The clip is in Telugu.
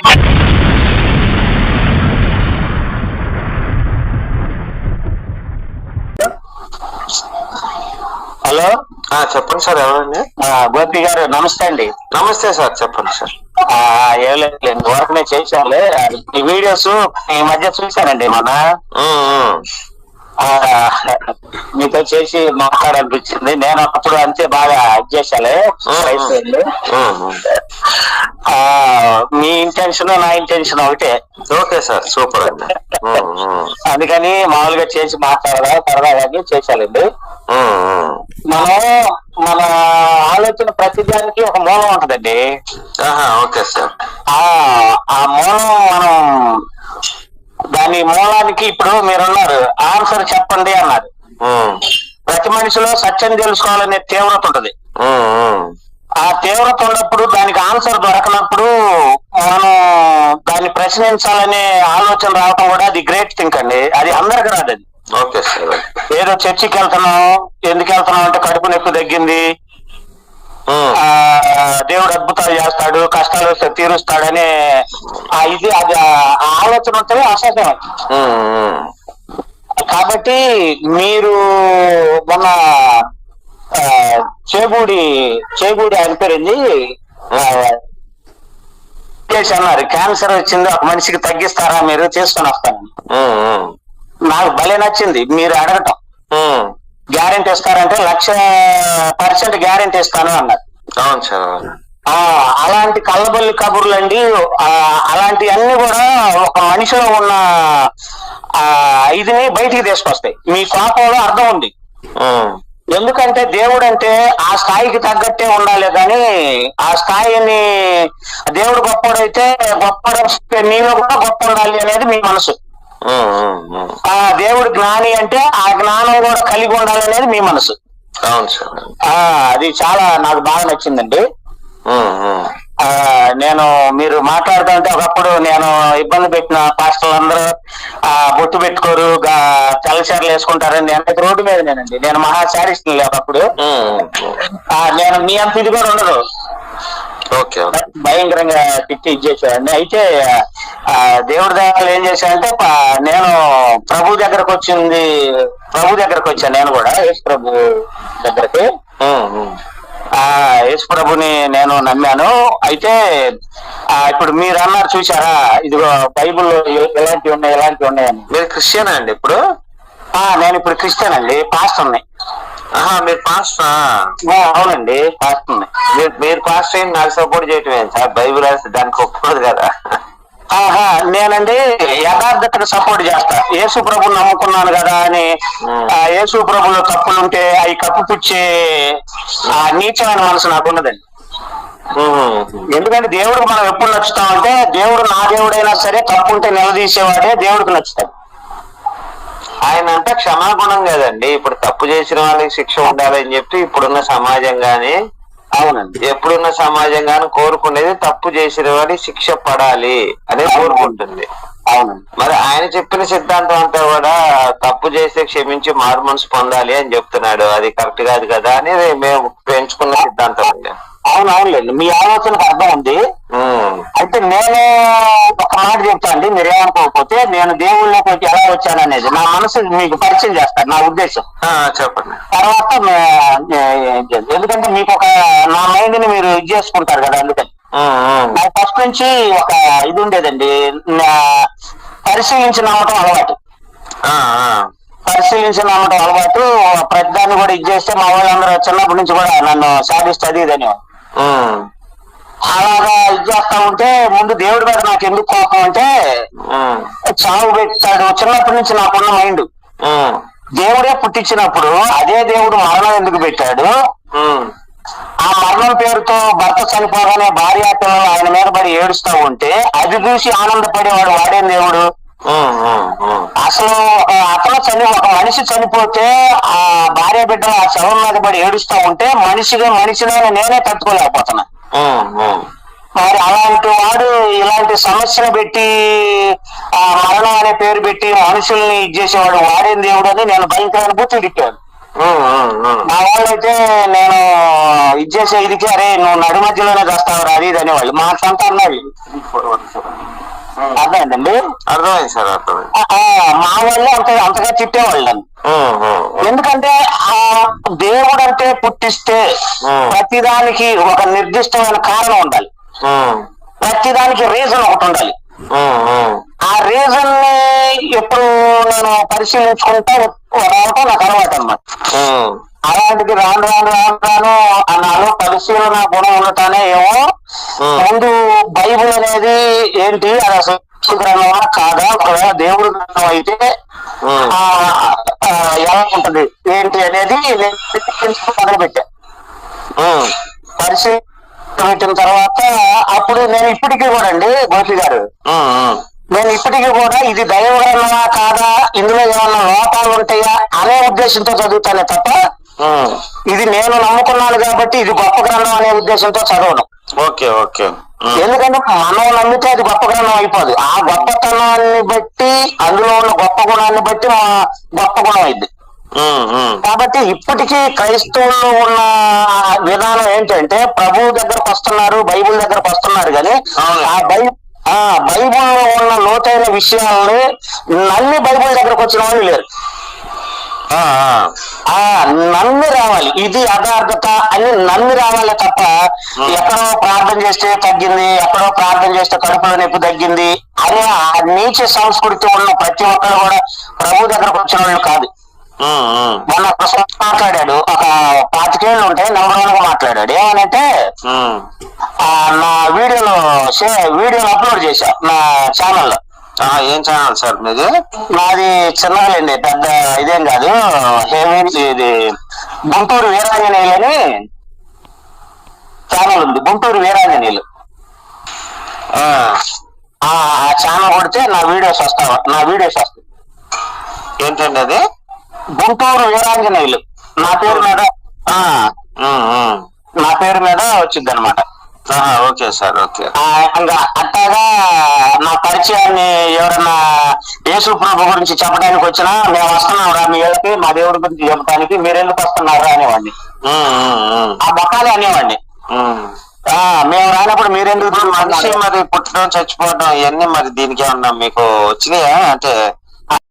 హలో, చెప్పండి సార్. ఎవరండి? గోపి గారు, నమస్తే అండి. నమస్తే సార్, చెప్పండి సార్. ఏం లేదు, వర్క్ నేను చేశానులే. ఈ వీడియోస్ ఈ మధ్య చూశానండి. మన మీతో చేసి మాట్లాడాలనిపించింది. నేను అప్పుడు అంతే బాగా చేశాలే. మీ ఇంటెన్షన్ నా ఇంటెన్షన్ ఒకటే. ఓకే సార్, సూపర్ అండి. అందుకని మామూలుగా చేసి మాట్లాడదా సరదాగా చేశానండి. మనం మన ఆలోచన ప్రతిదానికి ఒక మూలం ఉంటదండి. Okay sir. ఆ మూలం మనం దాని మూలానికి ఇప్పుడు మీరున్నారు, ఆన్సర్ చెప్పండి అన్నారు. ప్రతి మనిషిలో సత్యం తెలుసుకోవాలనే తీవ్రత ఉంటది. ఆ తీవ్రత ఉన్నప్పుడు దానికి ఆన్సర్ దొరకనప్పుడు మనం దాన్ని ప్రశ్నించాలనే ఆలోచన రావటం కూడా అది గ్రేట్ థింక్ అండి. అది అందరికి రాదు. అది ఓకే సార్. ఏదో చర్చికి వెళ్తున్నాం, ఎందుకు వెళ్తున్నాం అంటే కడుపు నొప్పి తగ్గింది, దేవుడు అద్భుతాలు చేస్తాడు, కష్టాలు వస్తే తీరుస్తాడని ఇది అది ఆలోచన ఉంటే అసాధ్యం. కాబట్టి మీరు మొన్న చేగూడి ఆయన పేరుంది అన్నారు, క్యాన్సర్ వచ్చింది ఒక మనిషికి తగ్గిస్తారా మీరు, చేసుకొని వస్తాను. నాకు భలే నచ్చింది మీరు అడగటం. గ్యారెంటీ ఇస్తారంటే 100% గ్యారెంటీ ఇస్తాను అన్నారు. అవును సార్. అలాంటి కళ్ళబొల్లి కబుర్లు అండి. అలాంటి అన్ని కూడా ఒక మనిషిలో ఉన్న ఇదిని బయటికి తీసుకొస్తాయి. మీ కోపంలో అర్థం ఉంది. ఎందుకంటే దేవుడు అంటే ఆ స్థాయికి తగ్గట్టే ఉండాలి కానీ ఆ స్థాయిని దేవుడు గొప్పడైతే గొప్ప నీలో కూడా గొప్ప ఉండాలి అనేది మీ మనసు. ఆ దేవుడు జ్ఞాని అంటే ఆ జ్ఞానం కూడా కలిగి ఉండాలనేది మీ మనసు. అవును సార్. అది చాలా నాకు బాగా నచ్చిందండి. నేను మీరు మాట్లాడుతుంటే ఒకప్పుడు నేను ఇబ్బంది పెట్టిన పాస్టర్లు అందరూ బొట్టు పెట్టుకోరు, తెల్లచీరలు వేసుకుంటారని నేను రోడ్డు మీద నేను మహాచారిస్తున్నాను ఒకప్పుడు. నేను మీ అంత ఇది కూడా ఉండదు, భయంకరంగా తిట్టి ఇచ్చేసాడండి. అయితే దేవుడి దగ్గర ఏం చేశానంటే నేను ప్రభు దగ్గరకు వచ్చాను. నేను కూడా యేసు ప్రభు దగ్గరకి యేసు ప్రభుని నేను నమ్మాను. అయితే ఇప్పుడు మీరు అన్నారు చూసారా, ఇదిగో బైబుల్లో ఎలాంటివి ఉన్నాయని. మీరు క్రిస్టియన్ అండి ఇప్పుడు? నేను ఇప్పుడు క్రిస్టియన్ అండి, పాస్టర్ని. మీరు పాస్టర్? అవునండి, పాస్టర్ని. మీరు పాస్టర్ అయింది నాకు సపోర్ట్ చేయటం సార్. బైబిల్ రాస్తే దానికి ఒప్పుకోదు కదా. నేనండి యథార్థతను సపోర్ట్ చేస్తా. యేసు ప్రభుని నమ్ముకున్నాను కదా అని యేసు ప్రభులో తప్పులుంటే అవి కప్పుపుచ్చే నీచమైన మనసు నాకు ఉన్నదండి. ఎందుకంటే దేవుడికి మనం ఎప్పుడు నచ్చుతామంటే దేవుడు నా దేవుడైనా సరే తప్పు ఉంటే నిలదీసేవాడే దేవుడికి నచ్చుతాడు. ఆయన అంటే క్షమాగుణం కదండి. ఇప్పుడు తప్పు చేసిన వాళ్ళకి శిక్ష ఉండాలని చెప్పి ఇప్పుడున్న సమాజం గాని, అవునండి, ఎప్పుడున్న సమాజం గాని కోరుకునేది తప్పు చేసిన వాడి శిక్ష పడాలి అనే కోరుకుంటుంది. అవునండి. మరి ఆయన చెప్పిన సిద్ధాంతం అంతా కూడా తప్పు చేస్తే క్షమించి మారు మనసు పొందాలి అని చెప్తున్నాడు. అది కరెక్ట్ కాదు కదా అని మేము పెంచుకున్న సిద్ధాంతం అండి. అవునవునులేండి, మీ ఆలోచనకు అర్థం ఉంది. అయితే నేను ఒక మాట చెప్తా అండి, మీరేమనుకోకపోతే. నేను దేవుళ్ళకి ఎలా వచ్చాను అనేది నా మనసు మీకు పరిచయం చేస్తాను, నా ఉద్దేశం. చెప్పండి. తర్వాత ఎందుకంటే మీకు ఒక నా మైండ్ ని మీరు ఇది చేసుకుంటారు కదా, అందుకని నాకు ఫస్ట్ నుంచి ఒక ఇది ఉండేదండి, పరిశీలించి నమ్మటం అలవాటు. ప్రతిదాన్ని కూడా ఇది చేస్తే మా వాళ్ళందరూ చిన్నప్పటి నుంచి కూడా నన్ను సాధిస్తుంది ఇదని. అలాగా ఇది చేస్తా ఉంటే ముందు దేవుడి మీద నాకు ఎందుకు కోపం అంటే, చావు పెట్టాడు చిన్నప్పటి నుంచి నాకున్న మైండ్. దేవుడే పుట్టించినప్పుడు అదే దేవుడు మరణం ఎందుకు పెట్టాడు? ఆ మరణం పేరుతో భర్త చనిపోగానే భార్య పిల్లలు ఆయన మీద పడి ఏడుస్తా ఉంటే అది చూసి ఆనందపడేవాడు వాడేం దేవుడు? అసలు ఒక మనిషి చనిపోతే ఆ భార్య బిడ్డలు ఆ శవం మీద పడి ఏడుస్తా ఉంటే మనిషిగా నేనే తట్టుకోలేకపోతున్నా. మరి అలాంటి వాడు ఇలాంటి సమస్యను పెట్టి ఆ మరణం అనే పేరు పెట్టి మనుషుల్ని ఇచ్చేసేవాడు వాడేం దేవుడు అని నేను భయంకరమైన బుద్ధి తిట్టాను. మా వాళ్ళైతే నేను ఇచ్చేసే ఇదికి అరే నువ్వు నడి మధ్యలోనే చేస్తావు అది ఇది అనేవాళ్ళు. మా సొంత అన్నది అర్థమైందండి. అర్థమైంది సార్, అర్థమైంది. మా వాళ్ళు అంతగా తిట్టేవాళ్ళు. ఎందుకంటే ఆ దేవుడు అంటే పుట్టిస్తే ప్రతిదానికి ఒక నిర్దిష్టమైన కారణం ఉండాలి, ప్రతిదానికి రీజన్ ఒకటి ఉండాలి. ఆ రీజన్ ని ఎప్పుడు నేను పరిశీలించుకుంటా రావటం నాకు అలవాటు అన్నమాట. అలాంటిది రాను రాను రాను రాను నాలో పరిశీలన గుణం ఉండటానే ఏమో ముందు బైబిల్ అనేది ఏంటి, అది అసలు గ్రంథమా కాదా, ఒకవేళ దేవుడు గ్రంథం అయితే ఎలా ఉంటది ఏంటి అనేది మొదలు పెట్టా. పరిశీలన పెట్టిన తర్వాత అప్పుడు నేను ఇప్పటికీ కూడా అండి గోపి గారు, నేను ఇప్పటికీ కూడా ఇది దైవ గ్రంథమా కాదా, ఇందులో ఏమన్నా లోపాలు ఉంటాయా అనే ఉద్దేశంతో చదువుతానే తప్ప ఇది నేను నమ్ముకున్నాను కాబట్టి ఇది గొప్ప గ్రంథం అనే ఉద్దేశంతో చదవను. Okay okay. ఎందుకంటే మనం నమ్మితే అది గొప్ప గ్రంథం అయిపోదు. ఆ గొప్పతనాన్ని బట్టి, అందులో ఉన్న గొప్ప గుణాన్ని బట్టి మా గొప్ప గుణం అయింది. కాబట్టి ఇప్పటికీ క్రైస్తవుల్లో ఉన్న విధానం ఏంటంటే ప్రభువు దగ్గరకు వస్తున్నారు, బైబుల్ దగ్గరకు వస్తున్నారు, కానీ ఆ బైబుల్లో ఉన్న లోతైన విషయాలని నమ్మి బైబుల్ దగ్గరకు వచ్చిన వాళ్ళు లేరు. నమ్మి రావాలి, ఇది యథార్థత అని నమ్మి రావాలి తప్ప ఎక్కడో ప్రార్థన చేస్తే తగ్గింది, ఎక్కడో ప్రార్థన చేస్తే కడుపులో నొప్పి తగ్గింది అని ఆ నీచ సంస్కృతి ఉన్న ప్రతి ఒక్కరు కూడా ప్రభు దగ్గరకు వచ్చిన వాళ్ళు కాదు. మొన్న మాట్లాడాడు, ఒక 25 ఏళ్ళు ఉంటాయి, నంబర్ 1 గా మాట్లాడాడు. ఏమనంటే నా వీడియోలో అప్లోడ్ చేశా నా ఛానల్లో. ఏం ఛానల్ సార్ మీది? నాది చిన్నగాలండి, పెద్ద ఇదేం కాదు. ఇది గుంటూరు వీరాంజనేయులు అని ఛానల్ ఉంది, గుంటూరు వీరాంజనేయులు. ఆ ఛానల్ కొడితే నా వీడియోస్ వస్తాయి. ఏంటండి అది? గుంటూరు వీరాంజనేయులు నా పేరు మీద వచ్చింది అనమాట. Okay sir, okay. ఇంకా అట్టాగా నా పరిచయాన్ని ఎవరన్నా యేసు ప్రభు గురించి చెప్పడానికి వచ్చినా మేము వస్తున్నాం రా మీ ఇళ్ళకి, మా దేవుడి గురించి చెప్పడానికి మీరు ఎందుకు వస్తున్నారా అనేవాడిని. ఆ బొక్కాలే అనేవాడిని. మేము రానప్పుడు మీరెందుకు? మనిషి మరి పుట్టడం చచ్చిపోవడం ఇవన్నీ మరి దీనికి ఏమన్నా మీకు వచ్చినాయా? అంటే